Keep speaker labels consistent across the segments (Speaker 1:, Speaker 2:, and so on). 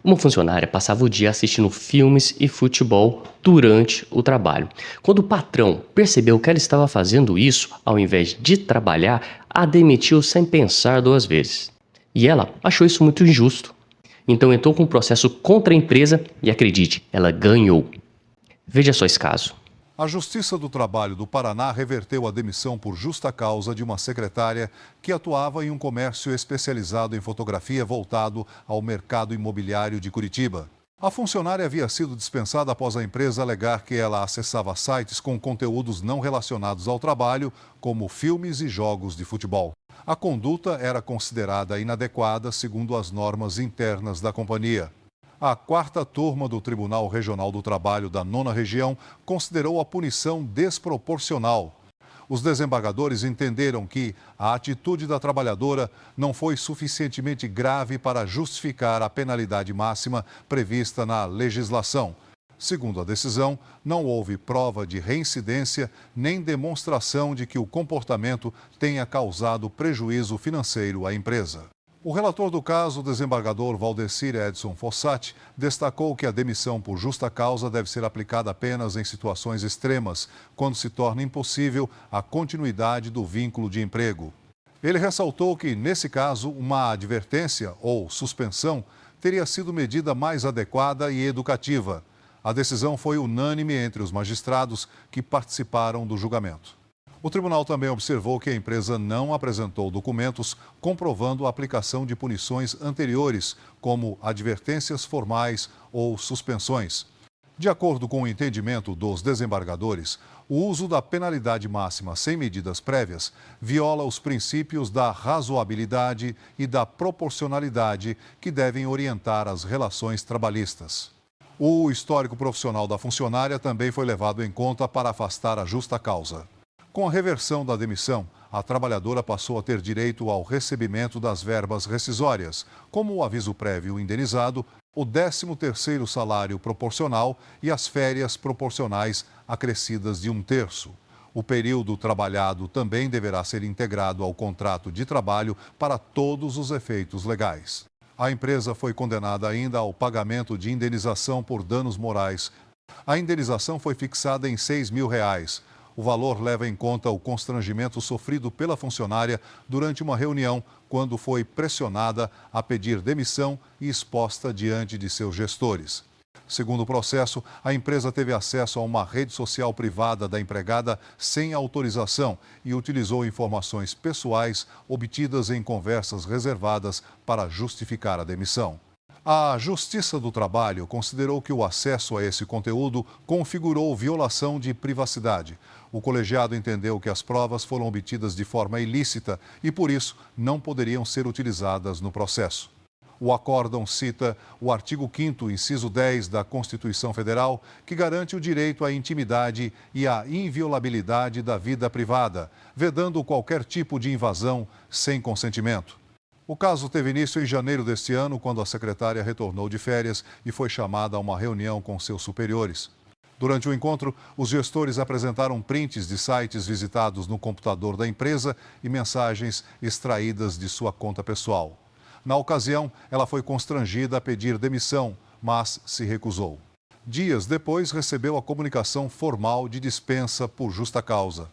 Speaker 1: Uma funcionária passava o dia assistindo filmes e futebol durante o trabalho. Quando o patrão percebeu que ela estava fazendo isso, ao invés de trabalhar, a demitiu sem pensar duas vezes. E ela achou isso muito injusto. Então entrou com um processo contra a empresa e acredite, ela ganhou. Veja só esse caso.
Speaker 2: A Justiça do Trabalho do Paraná reverteu a demissão por justa causa de uma secretária que atuava em um comércio especializado em fotografia voltado ao mercado imobiliário de Curitiba. A funcionária havia sido dispensada após a empresa alegar que ela acessava sites com conteúdos não relacionados ao trabalho, como filmes e jogos de futebol. A conduta era considerada inadequada segundo as normas internas da companhia. A quarta turma do Tribunal Regional do Trabalho da 9ª Região considerou a punição desproporcional. Os desembargadores entenderam que a atitude da trabalhadora não foi suficientemente grave para justificar a penalidade máxima prevista na legislação. Segundo a decisão, não houve prova de reincidência nem demonstração de que o comportamento tenha causado prejuízo financeiro à empresa. O relator do caso, o desembargador Valdecir Edson Fossati, destacou que a demissão por justa causa deve ser aplicada apenas em situações extremas, quando se torna impossível a continuidade do vínculo de emprego. Ele ressaltou que, nesse caso, uma advertência ou suspensão teria sido medida mais adequada e educativa. A decisão foi unânime entre os magistrados que participaram do julgamento. O tribunal também observou que a empresa não apresentou documentos comprovando a aplicação de punições anteriores, como advertências formais ou suspensões. De acordo com o entendimento dos desembargadores, o uso da penalidade máxima sem medidas prévias viola os princípios da razoabilidade e da proporcionalidade que devem orientar as relações trabalhistas. O histórico profissional da funcionária também foi levado em conta para afastar a justa causa. Com a reversão da demissão, a trabalhadora passou a ter direito ao recebimento das verbas rescisórias, como o aviso prévio indenizado, o 13º salário proporcional e as férias proporcionais acrescidas de 1/3. O período trabalhado também deverá ser integrado ao contrato de trabalho para todos os efeitos legais. A empresa foi condenada ainda ao pagamento de indenização por danos morais. A indenização foi fixada em R$ 6.000. O valor leva em conta o constrangimento sofrido pela funcionária durante uma reunião, quando foi pressionada a pedir demissão e exposta diante de seus gestores. Segundo o processo, a empresa teve acesso a uma rede social privada da empregada sem autorização e utilizou informações pessoais obtidas em conversas reservadas para justificar a demissão. A Justiça do Trabalho considerou que o acesso a esse conteúdo configurou violação de privacidade. O colegiado entendeu que as provas foram obtidas de forma ilícita e, por isso, não poderiam ser utilizadas no processo. O acórdão cita o artigo 5º, inciso 10 da Constituição Federal, que garante o direito à intimidade e à inviolabilidade da vida privada, vedando qualquer tipo de invasão sem consentimento. O caso teve início em janeiro deste ano, quando a secretária retornou de férias e foi chamada a uma reunião com seus superiores. Durante o encontro, os gestores apresentaram prints de sites visitados no computador da empresa e mensagens extraídas de sua conta pessoal. Na ocasião, ela foi constrangida a pedir demissão, mas se recusou. Dias depois, recebeu a comunicação formal de dispensa por justa causa.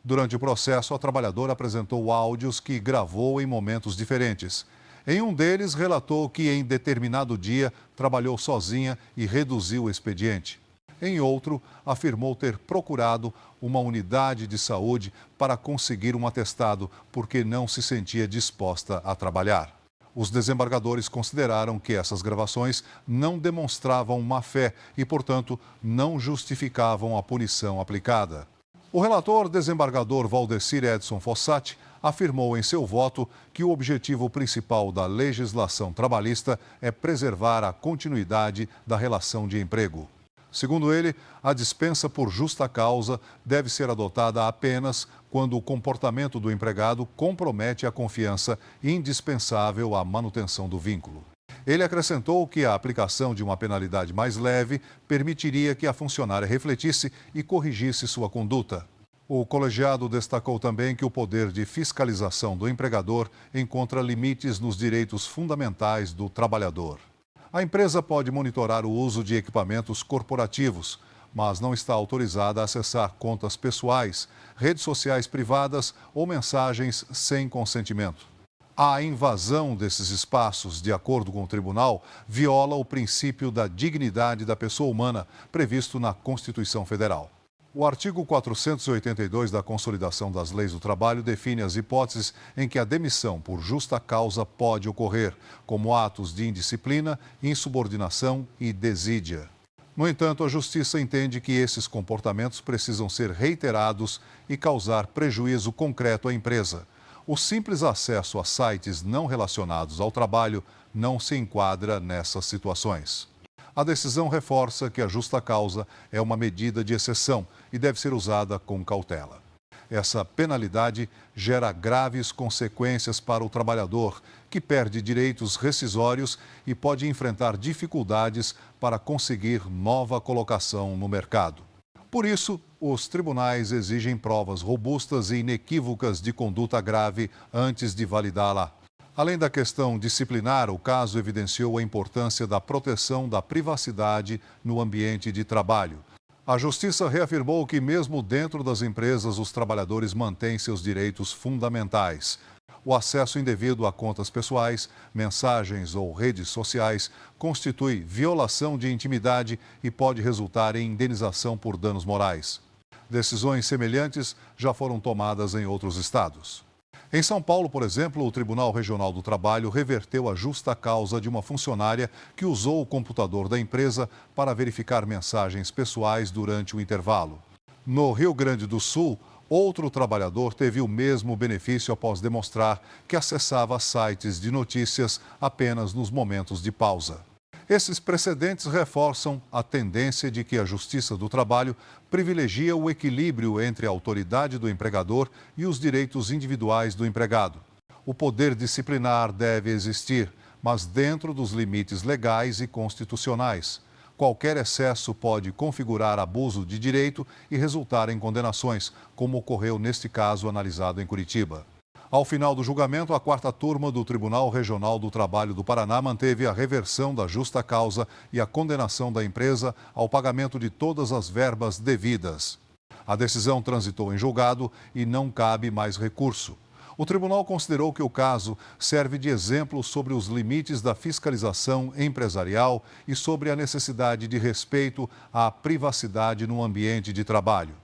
Speaker 2: Durante o processo, a trabalhadora apresentou áudios que gravou em momentos diferentes. Em um deles, relatou que em determinado dia trabalhou sozinha e reduziu o expediente. Em outro, afirmou ter procurado uma unidade de saúde para conseguir um atestado, porque não se sentia disposta a trabalhar. Os desembargadores consideraram que essas gravações não demonstravam má-fé e, portanto, não justificavam a punição aplicada. O relator desembargador Valdecir Edson Fossati afirmou em seu voto que o objetivo principal da legislação trabalhista é preservar a continuidade da relação de emprego. Segundo ele, a dispensa por justa causa deve ser adotada apenas quando o comportamento do empregado compromete a confiança indispensável à manutenção do vínculo. Ele acrescentou que a aplicação de uma penalidade mais leve permitiria que a funcionária refletisse e corrigisse sua conduta. O colegiado destacou também que o poder de fiscalização do empregador encontra limites nos direitos fundamentais do trabalhador. A empresa pode monitorar o uso de equipamentos corporativos, mas não está autorizada a acessar contas pessoais, redes sociais privadas ou mensagens sem consentimento. A invasão desses espaços, de acordo com o tribunal, viola o princípio da dignidade da pessoa humana previsto na Constituição Federal. O artigo 482 da Consolidação das Leis do Trabalho define as hipóteses em que a demissão por justa causa pode ocorrer, como atos de indisciplina, insubordinação e desídia. No entanto, a Justiça entende que esses comportamentos precisam ser reiterados e causar prejuízo concreto à empresa. O simples acesso a sites não relacionados ao trabalho não se enquadra nessas situações. A decisão reforça que a justa causa é uma medida de exceção e deve ser usada com cautela. Essa penalidade gera graves consequências para o trabalhador, que perde direitos rescisórios e pode enfrentar dificuldades para conseguir nova colocação no mercado. Por isso, os tribunais exigem provas robustas e inequívocas de conduta grave antes de validá-la. Além da questão disciplinar, o caso evidenciou a importância da proteção da privacidade no ambiente de trabalho. A Justiça reafirmou que, mesmo dentro das empresas, os trabalhadores mantêm seus direitos fundamentais. O acesso indevido a contas pessoais, mensagens ou redes sociais constitui violação de intimidade e pode resultar em indenização por danos morais. Decisões semelhantes já foram tomadas em outros estados. Em São Paulo, por exemplo, o Tribunal Regional do Trabalho reverteu a justa causa de uma funcionária que usou o computador da empresa para verificar mensagens pessoais durante o intervalo. No Rio Grande do Sul, outro trabalhador teve o mesmo benefício após demonstrar que acessava sites de notícias apenas nos momentos de pausa. Esses precedentes reforçam a tendência de que a Justiça do Trabalho privilegia o equilíbrio entre a autoridade do empregador e os direitos individuais do empregado. O poder disciplinar deve existir, mas dentro dos limites legais e constitucionais. Qualquer excesso pode configurar abuso de direito e resultar em condenações, como ocorreu neste caso analisado em Curitiba. Ao final do julgamento, a quarta turma do Tribunal Regional do Trabalho do Paraná manteve a reversão da justa causa e a condenação da empresa ao pagamento de todas as verbas devidas. A decisão transitou em julgado e não cabe mais recurso. O tribunal considerou que o caso serve de exemplo sobre os limites da fiscalização empresarial e sobre a necessidade de respeito à privacidade no ambiente de trabalho.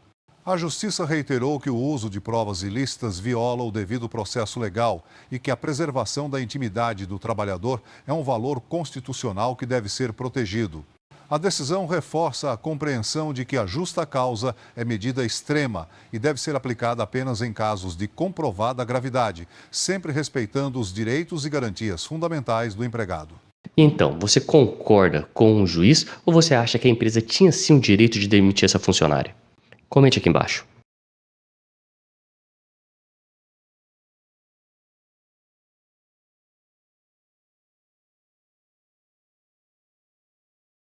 Speaker 2: A Justiça reiterou que o uso de provas ilícitas viola o devido processo legal e que a preservação da intimidade do trabalhador é um valor constitucional que deve ser protegido. A decisão reforça a compreensão de que a justa causa é medida extrema e deve ser aplicada apenas em casos de comprovada gravidade, sempre respeitando os direitos e garantias fundamentais do empregado.
Speaker 1: Então, você concorda com o juiz ou você acha que a empresa tinha sim o direito de demitir essa funcionária? Comente aqui embaixo.